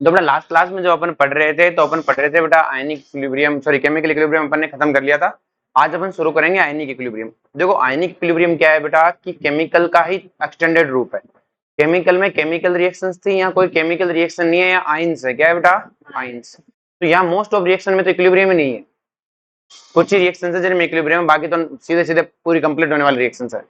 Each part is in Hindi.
तो अपना लास्ट क्लास में जो अपन पढ़ रहे थे, तो अपन पढ़ रहे थे बेटा ionic equilibrium, sorry chemical equilibrium अपन ने खत्म कर लिया था। आज अपन शुरू करेंगे आयनिक इक्विलिब्रियम। देखो आयनिक इक्विलिब्रियम क्या है बेटा, कि केमिकल का ही एक्सटेंडेड रूप है। केमिकल में केमिकल रिएक्शंस थी, यहाँ कोई केमिकल रिएक्शन नहीं है, यहाँ आइंस है। क्या है बेटा? आइंस। तो यहाँ मोस्ट ऑफ रिएक्शन में तो इक्विलिब्रियम ही नहीं है, कुछ ही रिएक्शन है जिनमें इक्विलिब्रियम है, बाकी तो सीधे सीधे पूरी कंप्लीट होने वाली रिएक्शन है।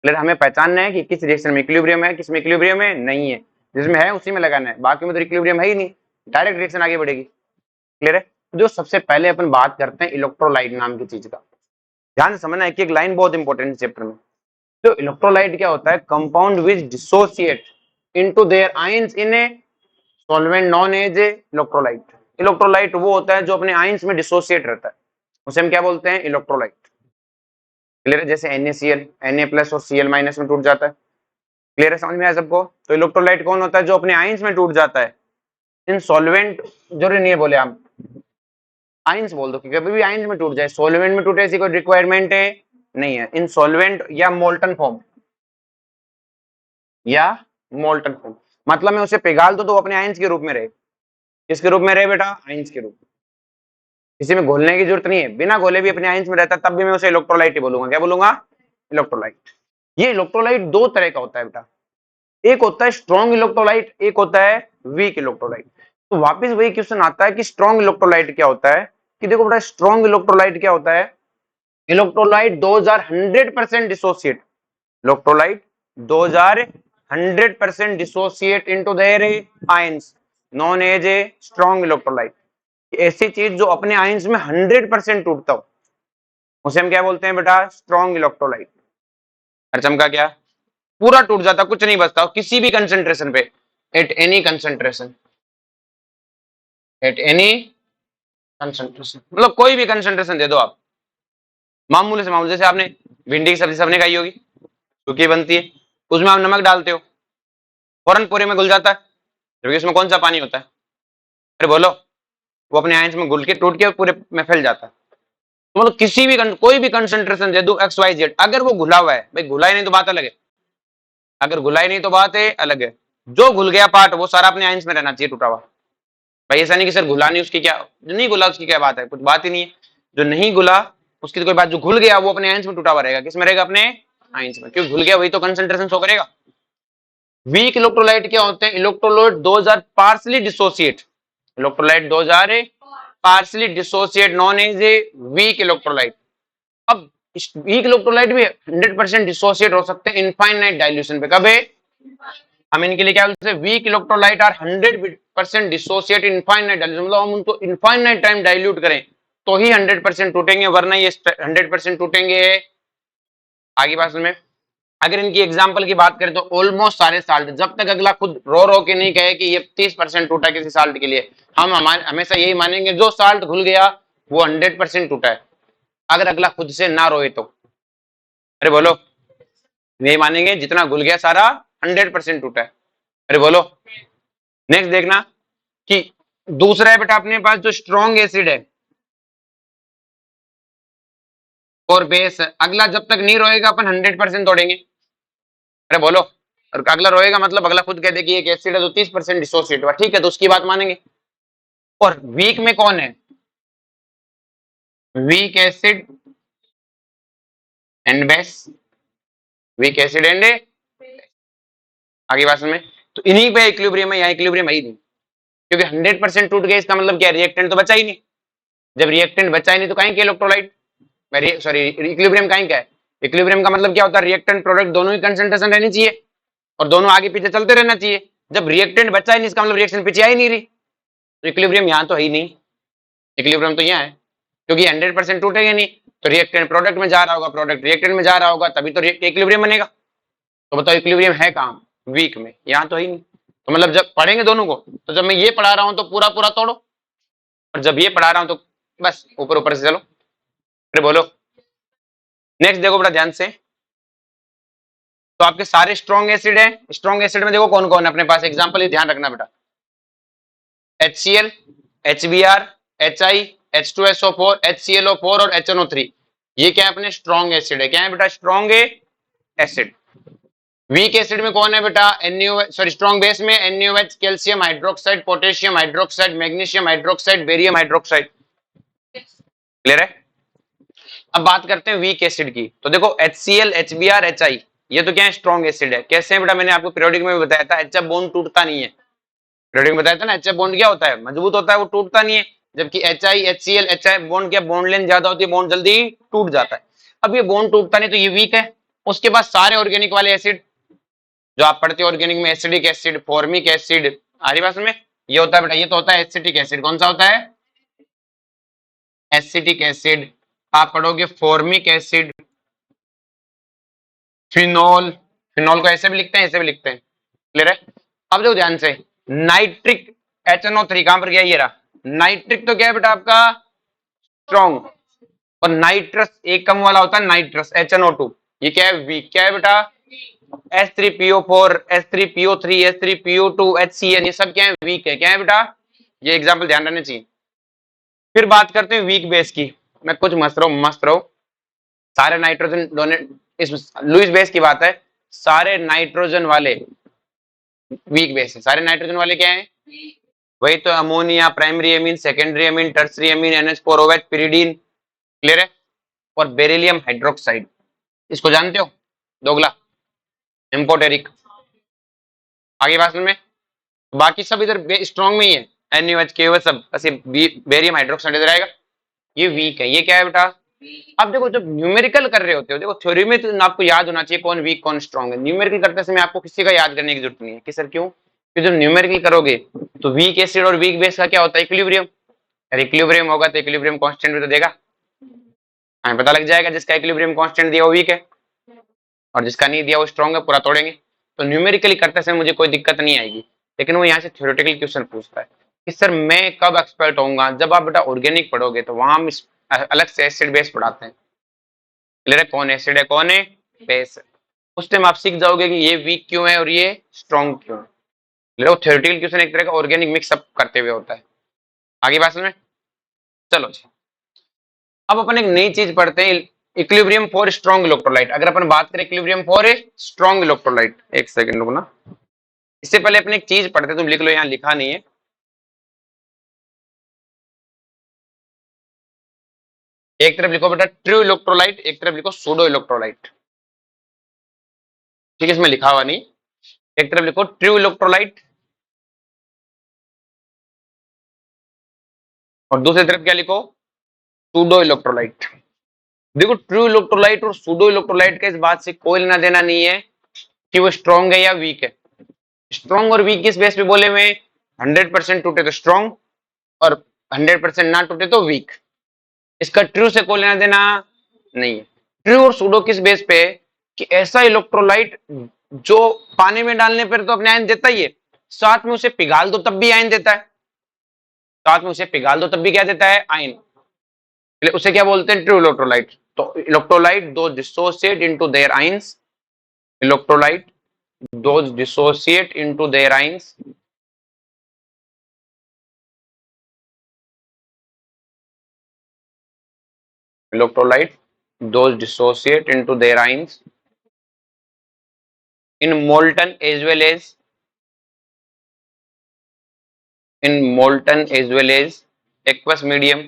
फिर हमें पहचानना है कि किस रिएक्शन में इक्विलिब्रियम है, किस में इक्विलिब्रियम है नहीं है। जिसमें है उसी में लगाना है, बाकी में तो इक्विलिब्रियम है ही नहीं, डायरेक्ट रिएक्शन आगे बढ़ेगी। क्लियर है? जो सबसे पहले अपन बात करते हैं इलेक्ट्रोलाइट नाम की चीज का। ध्यान से समझना है कि एक लाइन बहुत इंपॉर्टेंट है चैप्टर में। तो इलेक्ट्रोलाइट क्या होता है? Compound which dissociate into their ions in a solvent known as a electrolyte. Electrolyte वो होता है जो अपने आयंस में डिसोसिएट रहता है, उसे हम क्या बोलते हैं? इलेक्ट्रोलाइट। क्लियर है? जैसे NaCl, Na+ और Cl- में टूट जाता है। क्लियर है? समझ में आया सबको? तो इलेक्ट्रोलाइट कौन होता है? जो अपने आयंस में टूट जाता है इन सॉल्वेंट। जरूरी नहीं है बोले आप आयंस बोल दो, कि कभी भी आयंस में टूट जाए, सॉल्वेंट में टूटे ऐसी कोई रिक्वायरमेंट है नहीं है। इन सॉल्वेंट या मोल्टन फॉर्म, या मोल्टन फॉर्म मतलब मैं उसे पिघाल दो तो वो अपने आयंस के रूप में रहे। किसके रूप में रहे बेटा? आयंस के रूप में। किसी में घोलने की जरूरत नहीं है, बिना घोले भी अपने आयंस में रहता, तब भी मैं उसे इलेक्ट्रोलाइट ही बोलूंगा। क्या बोलूंगा? इलेक्ट्रोलाइट। ये इलेक्ट्रोलाइट दो तरह का होता है बेटा, एक होता है स्ट्रॉन्ग इलेक्ट्रोलाइट, एक होता है वीक इलेक्ट्रोलाइट। तो वापस वही क्वेश्चन आता है कि स्ट्रॉन्ग इलेक्ट्रोलाइट क्या होता है। कि देखो बेटा स्ट्रॉन्ग इलेक्ट्रोलाइट क्या होता है? Electrolyte 2000 100% dissociate, electrolyte 2000 100% dissociate into their ions known as a strong electrolyte. ऐसी चीज जो अपने आयंस में 100% टूटता हो उसे हम क्या बोलते हैं बेटा? Strong electrolyte. हर चमका क्या पूरा टूट जाता, कुछ नहीं बचता किसी भी कंसेंट्रेशन पे, at any concentration, at any concentration मतलब कोई भी कंसेंट्रेशन दे दो आप, मामूली से मामूली। जैसे आपने भिंडी की सब्जी सबने खाई होगी, सूखी बनती है, उसमें आप नमक डालते हो, फौरन पूरे में घुल जाता है, क्योंकि उसमें कौन सा पानी होता है? अरे बोलो। वो अपने आयंस में घुल के टूट के पूरे में फैल जाता है। तो मतलब किसी भी कोई भी कंसेंट्रेशन दे दो XYZ, अगर वो घुला हुआ है, भाई घुला ही नहीं तो बात अलग है, अगर घुला ही नहीं तो बात है अलग है। जो घुल गया पार्ट वो सारा अपने आयंस में रहना चाहिए टूटा हुआ। भाई ऐसा नहीं कि सर घुला नहीं, उसकी क्या, जो नहीं घुला उसकी क्या बात है? कुछ बात ही नहीं है। जो नहीं घुला उसकी तो कोई बात, जो घुल गया वो अपने आयंस में टूटा हुआ रहेगा। किस में रहेगा? अपने आयंस में, क्योंकि घुल गया वही तो कंसेंट्रेशन शो करेगा। वीक इलेक्ट्रोलाइट क्या होते हैं? Electrolyte 2000 partially dissociate, electrolyte 2000 partially dissociate known as a weak electrolyte. अब वीक इलेक्ट्रोलाइट भी 100% डिसोसिएट हो सकते हैं इनफाइनाइट डाइल्यूशन पे। कब है? हम इनके लिए क्या बोलते हैं? Weak electrolyte are 100% dissociate infinite dilution, मतलब हम उनको इनफाइनाइट टाइम डाइल्यूट करें तो ही 100% टूटेंगे, वरना ये 100% टूटेंगे। आगे बात में अगर इनकी एग्जाम्पल की बात करें तो ऑलमोस्ट सारे साल्ट, जब तक अगला खुद रो के नहीं कहे कि ये 30% टूटा किसी साल्ट के लिए, हम हमेशा यही मानेंगे जो साल्ट घुल गया वो 100% टूटा है, अगर अगला खुद से ना रोए तो। अरे बोलो। यही मानेंगे जितना घुल गया सारा 100% टूटा है। अरे बोलो। नेक्स्ट देखना कि दूसरा है बेटा अपने पास जो स्ट्रॉन्ग एसिड है और बेस, अगला जब तक नहीं रोएगा अपन 100% तोड़ेंगे। अरे बोलो। और अगला रोएगा मतलब अगला खुद कह दे कि एक एसिड है तो 30% डिसोसिएट हुआ, ठीक है, तो उसकी बात मानेंगे। और वीक में कौन है? Weak acid and base, weak acid and आगे बात में, तो इन्हीं पे इक्विलिब्रियम है, यहाँ इक्विलिब्रियम है ही नहीं, क्योंकि 100% टूट गया इसका मतलब क्या? रिएक्टेंट तो बचा ही नहीं। जब रिएक्टेंट बचा ही नहीं तो कहीं के इलेक्ट्रोलाइट, सॉरी इक्विलिब्रियम कहीं का है? इक्विलिब्रियम का मतलब क्या होता है? रिएक्टेंट प्रोडक्ट दोनों ही कंसेंट्रेशन रहनी चाहिए और दोनों आगे पीछे चलते रहना चाहिए। जब रिएक्टेंट बचा ही नहीं इसका मतलब रिएक्शन पीछे आ ही नहीं रही, तो इक्विलिब्रियम यहाँ तो है ही नहीं। इक्विलिब्रियम तो यहाँ है, क्योंकि 100% टूटेगा नहीं, तो रिएक्टेंट प्रोडक्ट में जा रहा होगा, प्रोडक्ट रिएक्टेंट में जा रहा होगा, तभी तो इक्विलिब्रियम बनेगा। तो बताओ इक्विलिब्रियम है कहाँ? वीक में, यहाँ तो ही नहीं। तो मतलब जब पढ़ेंगे दोनों को, तो जब मैं ये पढ़ा रहा हूँ तो पूरा पूरा तोड़ो, और जब ये पढ़ा रहा हूँ तो बस ऊपर ऊपर से चलो। फिर बोलो। नेक्स्ट देखो बड़ा ध्यान से, तो आपके सारे स्ट्रॉन्ग एसिड है। स्ट्रॉन्ग एसिड में देखो कौन कौन है अपने पास, एग्जांपल ही ध्यान रखना बेटा। HCl, HBr, HI, H2SO4, HClO4 और HNO3, ये क्या है? अपने स्ट्रॉन्ग एसिड है। क्या है बेटा? Strong acid. वीक एसिड में कौन है बेटा? NaOH, सॉरी स्ट्रॉन्ग बेस में NaOH, calcium hydroxide, potassium hydroxide, magnesium hydroxide, barium hydroxide. Clear है? अब बात करते हैं वीक एसिड की। तो देखो HCl, HBr, HI, ये तो क्या है? स्ट्रॉन्ग एसिड है। कैसे है बेटा? मैंने आपको पीरियोडिक में भी बताया था, HF बॉन्ड टूटता नहीं है। पीरियोडिक में बताया था ना, HF बॉन्ड क्या होता है? मजबूत होता है, वो टूटता नहीं है। जबकि HI, HCl, HI बॉन्ड क्या? बॉन्ड लेंथ ज्यादा होती है, बॉन्ड जल्दी टूट जाता है। अब ये बॉन्ड टूटता नहीं तो ये वीक है। उसके बाद सारे ऑर्गेनिक वाले एसिड जो आप पढ़ते हो ऑर्गेनिक में, एसिडिक एसिड, फॉर्मिक एसिड, आ रही बात में, ये होता है बेटा, ये तो होता है एसिटिक एसिड। कौन सा होता है? Acetic acid. आप पढ़ोगे फॉर्मिक एसिड, फिनोल, फिनोल को ऐसे भी लिखते हैं, ऐसे भी लिखते हैं। क्लियर है? अब देखो ध्यान से, नाइट्रिक HNO3 कहां पर गया? ये रहा। नाइट्रिक तो क्या है बेटा आपका? स्ट्रॉन्ग। और नाइट्रस एक कम वाला होता है नाइट्रस, HNO2, ये क्या है? वीक। क्या है बेटा? H3PO4, H3PO3, H3PO2, HCN, ये सब क्या है? वीक है। क्या है बेटा? ये एग्जाम्पल ध्यान रखने चाहिए। फिर बात करते हैं वीक बेस की। मैं कुछ मस्त रहो, मस्त रहो। सारे नाइट्रोजन डोनेट, इस लुईस बेस की बात है, सारे नाइट्रोजन वाले वीक बेस है। सारे नाइट्रोजन वाले क्या है? वही तो, ammonia, primary amine, secondary amine, tertiary amine, NH4OH, pyridine. Clear है? और बेरिलियम हाइड्रोक्साइड, इसको जानते हो? दोगला, इम्पोर्टेरिक। आगे बात में, बाकी सब इधर स्ट्रॉन्ग में ही है, NaOH, KOH सब, बस ये बेरियम हाइड्रोक्साइड इधर आएगा। ये वीक है। ये क्या है बेटा? अब देखो जब न्यूमेरिकल कर रहे होते हो, देखो थ्योरी में तो आपको याद होना चाहिए कौन वीक कौन स्ट्रॉन्ग है। न्यूमेरिकल करते समय आपको किसी का याद करने की जरूरत नहीं है कि सर क्यों? क्योंकि जब न्यूमेरिकल करोगे तो वीक एसिड और वीक बेस का क्या होता है? इक्विलिब्रियम। अगर इक्विलिब्रियम होगा तो इक्विलिब्रियम कांस्टेंट भी तो देगा, हमें पता लग जाएगा जिसका इक्विलिब्रियम कांस्टेंट दिया वो वीक है और जिसका नहीं दिया वो स्ट्रॉन्ग है, पूरा तोड़ेंगे। तो न्यूमेरिकली करते समय मुझे कोई दिक्कत नहीं आएगी। लेकिन वो यहाँ से थ्योरेटिकल क्वेश्चन पूछता है कि सर मैं कब एक्सपर्ट होऊंगा? जब आप बेटा ऑर्गेनिक पढ़ोगे तो वहां हम अलग से एसिड बेस पढ़ाते हैं। क्लियर है? कौन एसिड है, कौन है बेस है। उस टाइम आप सीख जाओगे कि ये वीक क्यों है और ये स्ट्रॉन्ग क्यों है। क्लियर? थ्योरेटिकल क्वेश्चन एक तरह का ऑर्गेनिक मिक्सअप करते हुए होता है। आगे बात समझ में? चलो जी, अब अपन एक नई चीज पढ़ते हैं, इक्विलिब्रियम फॉर स्ट्रॉन्ग इलेक्ट्रोलाइट। अगर अपन बात करें equilibrium for a strong electrolyte, एक सेकंड रुकना। इससे पहले अपन एक चीज पढ़ते, तुम लिख लो, यहाँ लिखा नहीं है। एक तरफ लिखो बेटा ट्रू इलेक्ट्रोलाइट, एक तरफ लिखो सूडो इलेक्ट्रोलाइट। ठीक है, इसमें लिखा हुआ नहीं। एक तरफ लिखो ट्रू इलेक्ट्रोलाइट और दूसरी तरफ क्या लिखो? Pseudo electrolyte. देखो ट्रू इलेक्ट्रोलाइट और सूडो इलेक्ट्रोलाइट का इस बात से कोई लेना देना नहीं है कि वो स्ट्रॉन्ग है या वीक है। स्ट्रॉन्ग और वीक किस बेस पे बोले हुए? 100% टूटे तो स्ट्रॉन्ग और 100% ना टूटे तो वीक। इसका ट्रू से कोई लेना देना नहीं है। ट्रू और सूडो किस बेस पे? कि ऐसा इलेक्ट्रोलाइट जो पानी में डालने पर तो अपने आयन देता ही है, साथ में उसे पिघाल दो तब भी आयन देता है। साथ में उसे पिघाल दो तब भी क्या देता है? आयन। उसे क्या बोलते हैं? True electrolyte. तो इलेक्ट्रोलाइट दो dissociate into their ions, electrolyte those dissociate into their ions, electrolyte those dissociate into their ions in molten as well as aqueous medium,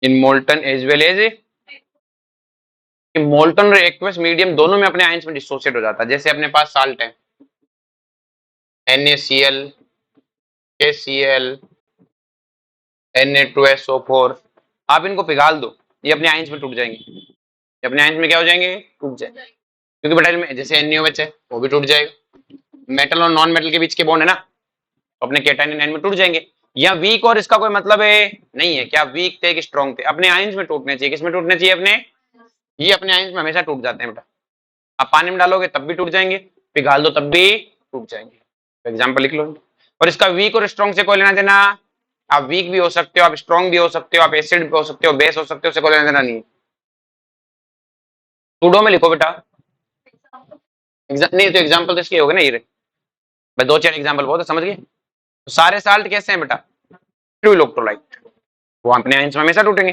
in molten as well as molten और एक्वस मीडियम दोनों में अपने आयंस में डिसोसिएट हो जाता है। जैसे अपने पास साल्ट है NaCl, KCl, Na2SO4, आप इनको पिघाल दो, ये अपने आयंस में टूट जाएंगे। ये अपने आयंस में क्या हो जाएंगे? टूट जाएंगे। क्योंकि बेटा में जैसे NaOH है वो भी टूट जाएगा। मेटल और नॉन मेटल के बीच के बॉन्ड है ना, तो अपने केटायन आयन में टूट जाएंगे। या वीक और इसका कोई मतलब है नहीं है। क्या वीक थे कि स्ट्रॉन्ग थे? अपने आयंस में टूटने चाहिए। किसमें टूटने चाहिए? अपने, ये अपने आयंस में हमेशा टूट जाते हैं बेटा। आप पानी में डालोगे तब भी टूट जाएंगे, पिघाल दो तब भी टूट जाएंगे। तो एग्जाम्पल लिख लो। और इसका वीक और स्ट्रॉन्ग से कोई लेना देना, आप वीक भी हो सकते हो, आप स्ट्रॉन्ग भी हो सकते हो, आप एसिड भी हो सकते हो, बेस हो सकते हो, उससे कोई लेना देना नहीं है। सूडो में लिखो बेटा, नहीं तो एग्जाम्पल तो इसके हो गए ना, ये मैं दो चार एग्जाम्पल बहुत समझ गए। तो सारे साल्ट कैसे हैं बेटा? ट्रू इलेक्ट्रोलाइट, वो अपने आयंस में हमेशा टूटेंगे।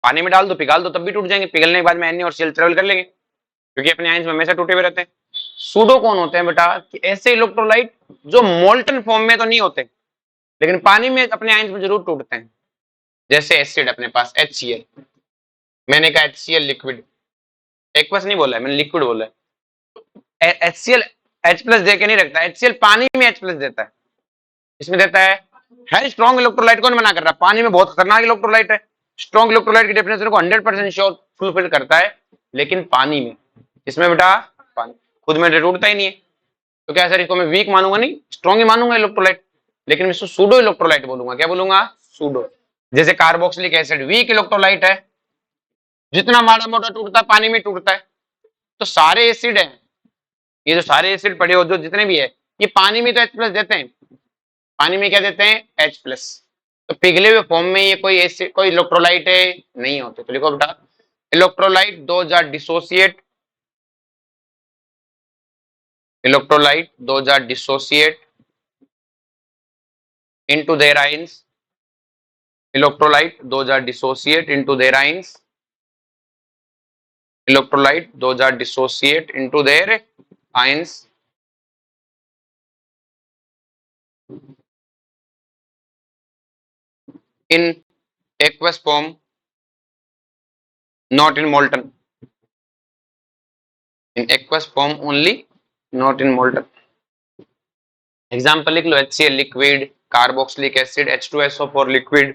पानी में डाल दो, पिघाल दो, तब भी टूट जाएंगे। पिघलने के बाद में NaOH ट्रेवल कर लेंगे, क्योंकि अपने आयंस में हमेशा टूटे हुए रहते हैं। सूडो कौन होते हैं बेटा? कि ऐसे इलेक्ट्रोलाइट जो मोल्टन फॉर्म में तो नहीं होते, लेकिन पानी में अपने आयंस में जरूर टूटते हैं। जैसे एसिड अपने पास HCl, मैंने कहा HCl लिक्विड, एक्वस नहीं बोला है मैंने, लिक्विड बोला है। HCl H+ दे के नहीं रखता, HCl पानी में H+ देता है। इसमें देता है स्ट्रॉन्ग इलेक्ट्रोलाइट। कौन मना कर रहा है? पानी में बहुत खतरनाक इलेक्ट्रोलाइट है। स्ट्रॉन्ग इलेक्ट्रोलाइट की डेफिनेशन को 100% श्योर फुलफिल करता है, लेकिन पानी में, इसमें बेटा पानी खुद में टूटता ही नहीं है। तो क्या सर इसको मैं वीक मानूंगा? नहीं, स्ट्रॉन्ग ही मानूंगा इलेक्ट्रोलाइट, लेकिन इसको सूडो इलेक्ट्रोलाइट बोलूंगा। क्या बोलूंगा? सूडो। जैसे कार्बोक्सिलिक एसिड वीक इलेक्ट्रोलाइट है, जितना माड़ा मोटा टूटता है पानी में टूटता है। तो सारे एसिड है, ये जो सारे एसिड पड़े हो जो जितने भी है, ये पानी में तो H+ देते हैं। पानी में क्या देते हैं? H+। तो पिघले हुए फॉर्म में ये कोई एसिड, कोई इलेक्ट्रोलाइट है नहीं होते। तो लिखो बेटा electrolyte those are dissociate, electrolyte those are dissociate into their ions, electrolyte those are dissociate into their ions, electrolyte those are dissociate into their ions in aqueous form, not in molten, in aqueous form only, not in molten. Example लिख लो, HCl liquid, carboxylic acid H2SO4 liquid.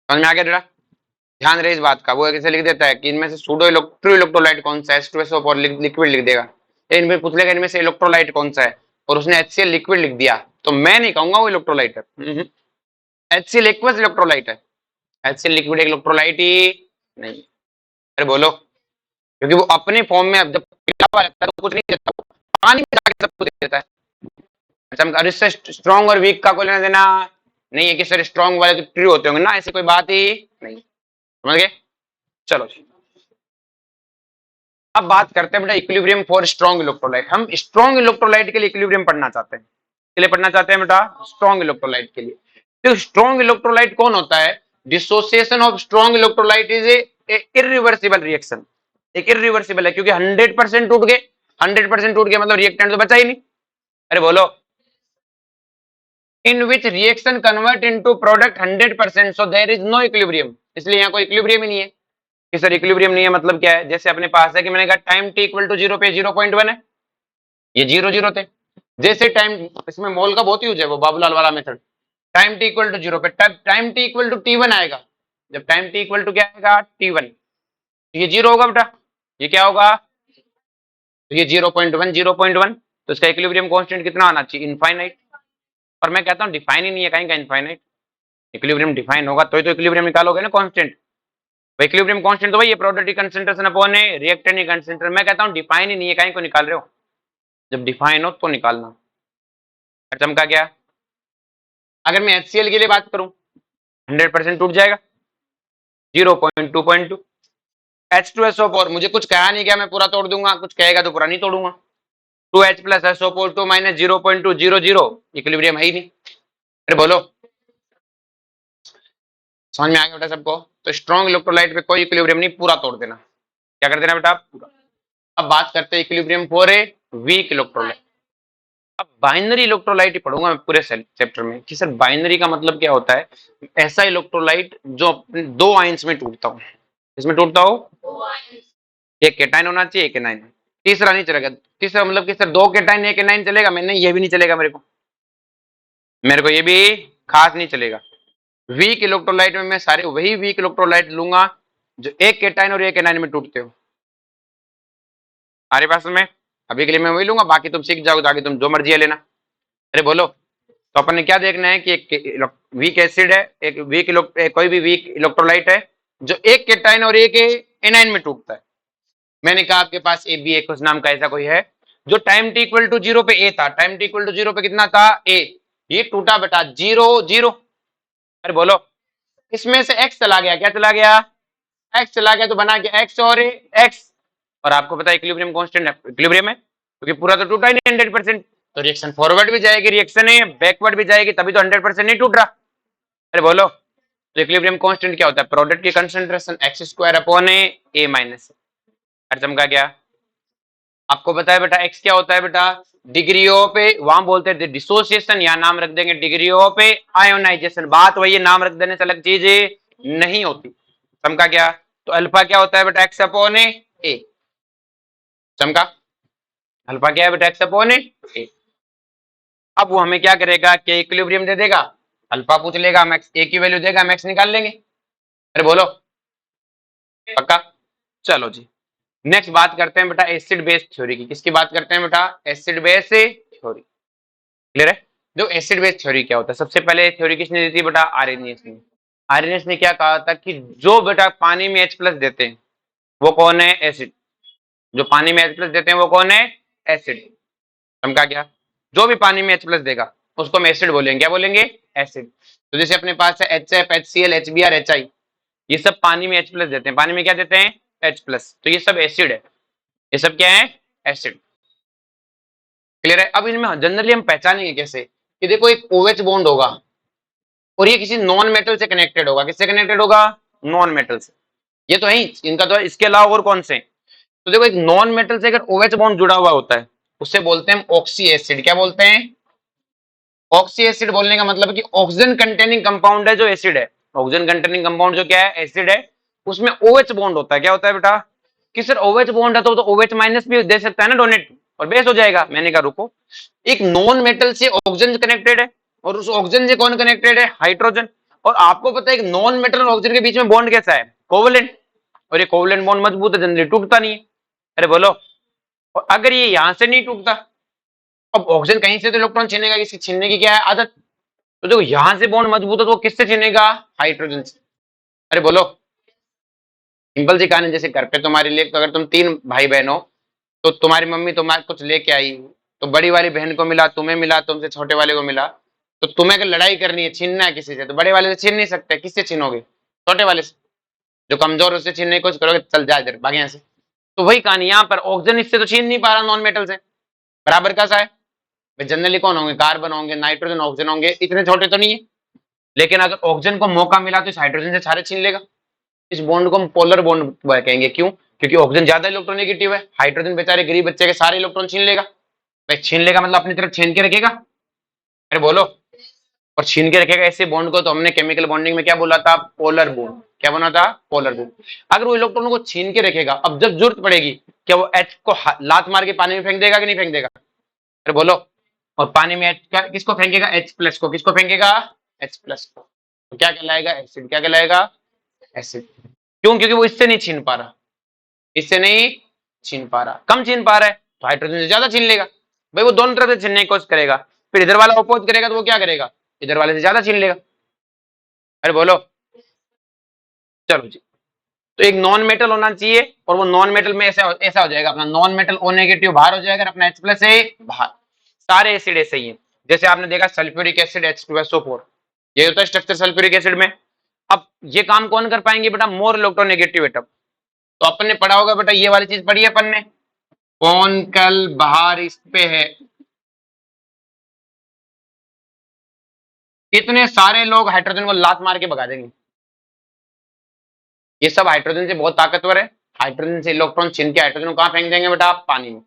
समझ में आ गया बेटा? ध्यान रहे इस बात का। वो कैसे लिख देता है कि इनमें से सूडो ट्रू इलेक्ट्रोलाइट कौन सा है? H2SO4 लिक्विड लिख देगा। इनमें पूछ लेगा इनमें से इलेक्ट्रोलाइट कौन सा है, और उसने HCl लिक्विड लिख दिया, तो मैं नहीं कहूंगा वो इलेक्ट्रोलाइट है। HCl एक्वस इलेक्ट्रोलाइट है, HCl लिक्विड इलेक्ट्रोलाइट ही नहीं। अरे बोलो, क्योंकि वो अपने फॉर्म में जब पिघला हुआ रहता है तो कुछ नहीं देता, पानी में जाके सब कुछ देता है। अच्छा, इससे स्ट्रॉन्ग और वीक का कोई लेना देना नहीं है कि सर स्ट्रॉन्ग वाले तो ट्रू होते होंगे ना, ऐसी कोई बात ही नहीं। समझ गए? चलो जी, अब बात करते हैं बेटा इक्विलिब्रियम फॉर स्ट्रॉन्ग इलेक्ट्रोलाइट। हम स्ट्रॉन्ग इलेक्ट्रोलाइट के लिए इक्विलिब्रियम पढ़ना चाहते हैं। के लिए पढ़ना चाहते हैं बेटा स्ट्रॉन्ग इलेक्ट्रोलाइट के लिए। तो स्ट्रॉन्ग इलेक्ट्रोलाइट कौन होता है? Dissociation of strong electrolyte is a irreversible reaction. एक इरिवर्सिबल है, क्योंकि 100% टूट गए। 100% टूट गया मतलब रिएक्टेंट तो बचा ही नहीं। अरे बोलो, in which reaction convert into product 100%, so there is no equilibrium। इसलिए यहाँ कोई इक्विलिब्रियम ही नहीं है। कि सर इक्विलिब्रियम नहीं है मतलब क्या है? जैसे अपने पास है कि मैंने कहा टाइम t इक्वल टू 0 पे 0.1 है, ये 0 थे। जैसे टाइम, इसमें मोल का बहुत यूज है, वो बाबूलाल वाला method. Time t equal to 0 पे time t equal to t1 आएगा। जब टाइम t इक्वल टू क्या आएगा? t1, ये 0 होगा बेटा। ये क्या होगा? तो ये 0.1 0.1, तो इसका इक्विलिब्रियम कांस्टेंट कितना आना चाहिए? इनफाइनाइट। और मैं कहता हूँ डिफाइन ही नहीं है कहीं का इनफाइनाइट। इक्विलिब्रियम डिफाइन होगा तो ही तो इक्विलिब्रियम निकालोगे ना कांस्टेंट। भाई इक्विलिब्रियम कांस्टेंट तो भाई ये प्रोडक्ट की कंसंट्रेशन अपॉन है रिएक्टेंट की कंसंट्रेशन। मैं कहता हूँ डिफाइन ही नहीं है, कहीं को निकाल रहे हो? जब डिफाइन हो तो निकालना। चमका क्या? अगर मैं HCl के लिए बात करूं, 100% टूट जाएगा, 0.2.2। H2SO4 मुझे कुछ कहा नहीं, क्या मैं पूरा तोड़ दूंगा? कुछ कहेगा तो पूरा नहीं तोड़ूंगा। 2H plus SO4 2 minus 0.2 0 0, equilibrium है ही नहीं। अरे बोलो, समझ में आ गया बेटा सबको? तो स्ट्रॉन्ग इलेक्ट्रोलाइट पे कोई इक्विलिब्रियम नहीं, पूरा तोड़ देना। क्या कर देना बेटा? पूरा। अब बात करते हैं equilibrium for a weak electrolyte. अब बाइनरी इलेक्ट्रोलाइट ही पढ़ूंगा मैं पूरे चैप्टर में कि सर बाइनरी का मतलब क्या होता है? ऐसा इलेक्ट्रोलाइट जो अपने दो आयंस में टूटता हो। इसमें टूटता हो, एक केटाइन होना चाहिए, एक एनाइन। तीसरा नहीं चलेगा। तीसरा मतलब कि सर दो केटाइन एक एनाइन चलेगा? मैंने ये भी नहीं चलेगा, मेरे को ये भी खास नहीं चलेगा। वीक इलेक्ट्रोलाइट में मैं सारे वही वीक इलेक्ट्रोलाइट लूंगा जो एक केटाइन और एक एनाइन में टूटते हो। हमारे पास में अभी के लिए मैं वही लूंगा, बाकी तुम सीख जाओगे, आगे तुम जो मर्जी है लेना। अरे बोलो, तो अपन ने क्या देखना है कि एक वीक एसिड है, एक वीक कोई भी वीक इलेक्ट्रोलाइट है जो एक केटाइन और एक एनाइन में टूटता है। मैंने कहा आपके पास ए बी एक नाम का ऐसा कोई है जो टाइम टी इक्वल टू 0 पे ए था। टाइम टी इक्वल टू 0 पे कितना था? ए। ये टूटा बेटा 0 0। अरे बोलो, इसमें से एक्स चला गया। क्या चला गया? एक्स चला गया, तो बना गया एक्स और एक्स। और आपको पता है इक्विलिब्रियम कांस्टेंट है, इक्विलिब्रियम है क्योंकि पूरा तो टूटा ही नहीं 100%। तो रिएक्शन फॉरवर्ड भी जाएगी, रिएक्शन है बैकवर्ड भी जाएगी, तभी तो 100% नहीं टूट रहा। अरे बोलो, तो इक्विलिब्रियम कांस्टेंट क्या होता है? प्रोडक्ट की concentration x square upon a minus. अरे चमका क्या? आपको पता है बेटा x क्या होता है बेटा? डिग्री ऑफ ए, वहां बोलते थे डिसोसिएशन, यहाँ नाम रख देंगे डिग्री ऑफ ए आयोनाइजेशन। बात वही है, नाम रख देने से अलग चीज नहीं होती। चमका क्या? तो अल्फा क्या होता है बेटा? x अपॉन ए। चमका, अल्फा क्या है बेटा? x अपॉन ए। अब वो हमें क्या करेगा कि इक्विलिब्रियम दे देगा, अल्फा पूछ लेगा, हम ए की वैल्यू देगा, हम एक्स निकाल लेंगे। अरे बोलो, पक्का? चलो जी, नेक्स्ट बात करते हैं बेटा एसिड बेस थ्योरी की। किसकी बात करते हैं बेटा? Acid base theory. क्लियर है? जो एसिड बेस थ्योरी क्या होता है, सबसे पहले थ्योरी किसने दी थी बेटा? आर्हेनियस ने। आर्हेनियस ने क्या कहा था कि जो बेटा पानी में H प्लस देते हैं वो कौन है? एसिड। जो पानी में H प्लस देते हैं वो कौन है? एसिड। समझा क्या? जो भी पानी में H प्लस देगा उसको हम एसिड बोलेंगे। क्या बोलेंगे? एसिड। तो जैसे अपने पास है HF, HCl, HBr, HI, ये सब पानी में H प्लस देते हैं। पानी में क्या देते हैं? H plus. तो ये सब एसिड है। ये सब क्या है? एसिड। क्लियर है? अब इनमें जनरली हम पहचानेंगे कैसे कि देखो एक OH बॉन्ड होगा और ये किसी नॉन मेटल से कनेक्टेड होगा। किससे कनेक्टेड होगा? नॉन मेटल से। ये तो है ही, इनका तो है। इसके अलावा और कौन से? तो देखो एक नॉन मेटल से अगर OH बॉन्ड जुड़ा हुआ होता है उससे बोलते हैं ऑक्सी एसिड। क्या बोलते हैं? Oxy acid. बोलने का मतलब कि ऑक्सीजन कंटेनिंग कंपाउंड है जो एसिड है। ऑक्सीजन कंटेनिंग कंपाउंड जो क्या है? एसिड है। उसमें OH बॉन्ड होता है। क्या होता है बेटा? कि सर OH बॉन्ड है तो OH माइनस भी दे सकता है ना डोनेट, और बेस हो जाएगा। मैंने कहा रुको, एक नॉन मेटल से ऑक्सीजन कनेक्टेड है और उस ऑक्सीजन से कौन कनेक्टेड है? हाइड्रोजन। और आपको पता है एक नॉन मेटल और ऑक्सीजन के बीच में बॉन्ड कैसा है? कोवलेंट। और ये कोवलेंट बॉन्ड मजबूत है, जनरली टूटता नहीं है। अरे बोलो, और अगर ये यहां से नहीं टूटता, अब ऑक्सीजन कहीं से तो इलेक्ट्रॉन छीनेगा, किसी छीनने की क्या है? आदत। तो देखो यहां से बॉन्ड मजबूत है तो वो किससे छीनेगा? हाइड्रोजन से। अरे बोलो, सिंपल सी कहानी। जैसे घर पे तुम्हारे लिए, तो अगर तुम 3 भाई बहन हो तो तुम्हारी मम्मी तुम्हारे कुछ लेके आई, तो बड़ी वाली बहन को मिला, तुम्हें मिला, तुमसे छोटे वाले को मिला। तो तुम्हें अगर लड़ाई करनी है, छीनना है किसी से, तो बड़े वाले से छीन नहीं सकते। किससे छीनोगे? छोटे वाले से। जो कमजोर, उससे छीनने की कोशिश करोगे, चल जा इधर, भाग यहाँ से। तो वही कहानी यहाँ पर, ऑक्सीजन इससे तो छीन नहीं पा रहा नॉन मेटल से, बराबर का सा है। जनरली कौन होंगे? कार्बन होंगे, नाइट्रोजन, ऑक्सीजन होंगे। इतने छोटे तो नहीं है। लेकिन अगर ऑक्सीजन को मौका मिला तो इस हाइड्रोजन से सारे छीन लेगा। इस बॉन्ड को हम पोलर बॉन्ड कहेंगे। क्यों? क्योंकि ऑक्सीजन ज्यादा इलेक्ट्रोनेगेटिव है, हाइड्रोजन बेचारे गरीब बच्चे के सारे इलेक्ट्रॉन छीन लेगा। भाई छीन लेगा मतलब अपनी तरफ छीन के रखेगा। अरे बोलो, और छीन के रखेगा ऐसे बॉन्ड को तो हमने केमिकल बॉन्डिंग में क्या बोला था? Polar bond. क्या बना था? Polar bond. अगर वो इलेक्ट्रॉन को छीन के रखेगा, अब जब जरूरत पड़ेगी, क्या वो H को लात मार के पानी में फेंक देगा कि नहीं फेंक देगा? अरे बोलो, और पानी में किसको फेंकेगा? H प्लस को। किसको फेंकेगा? H प्लस को। तो क्या कहलाएगा? एसिड। क्या कहलाएगा? एसिड। क्यों? क्योंकि वो इससे नहीं छीन पा रहा। इससे नहीं छीन पा रहा, कम छीन पा रहा है, तो हाइड्रोजन से ज्यादा छीन लेगा। भाई वो दोनों तरफ से छीनने की कोशिश करेगा, फिर इधर वाला अपोज करेगा तो वो क्या करेगा? इधर वाले से ज्यादा छीन लेगा। अरे बोलो, चलो जी। तो एक नॉन मेटल होना चाहिए, और वो नॉन मेटल में ऐसा ऐसा हो जाएगा, अपना नॉन मेटल O नेगेटिव बाहर हो जाएगा, अपना H प्लस है बाहर। सारे एसिड ऐसे ही है। जैसे आपने देखा सल्फ्यूरिक एसिड H2SO4, ये होता है स्ट्रक्चर सल्फ्यूरिक एसिड में। अब ये काम कौन कर पाएंगे बेटा? More electronegative atom. तो अपन ने पढ़ा होगा बेटा, ये वाली चीज पढ़ी है अपन ने, कौन कल बाहर इस पे है। इतने सारे लोग हाइड्रोजन को लात मार के भगा देंगे। ये सब हाइड्रोजन से बहुत ताकतवर है। हाइड्रोजन से इलेक्ट्रॉन छीन के हाइड्रोजन को कहां फेंक देंगे बेटा? पानी में।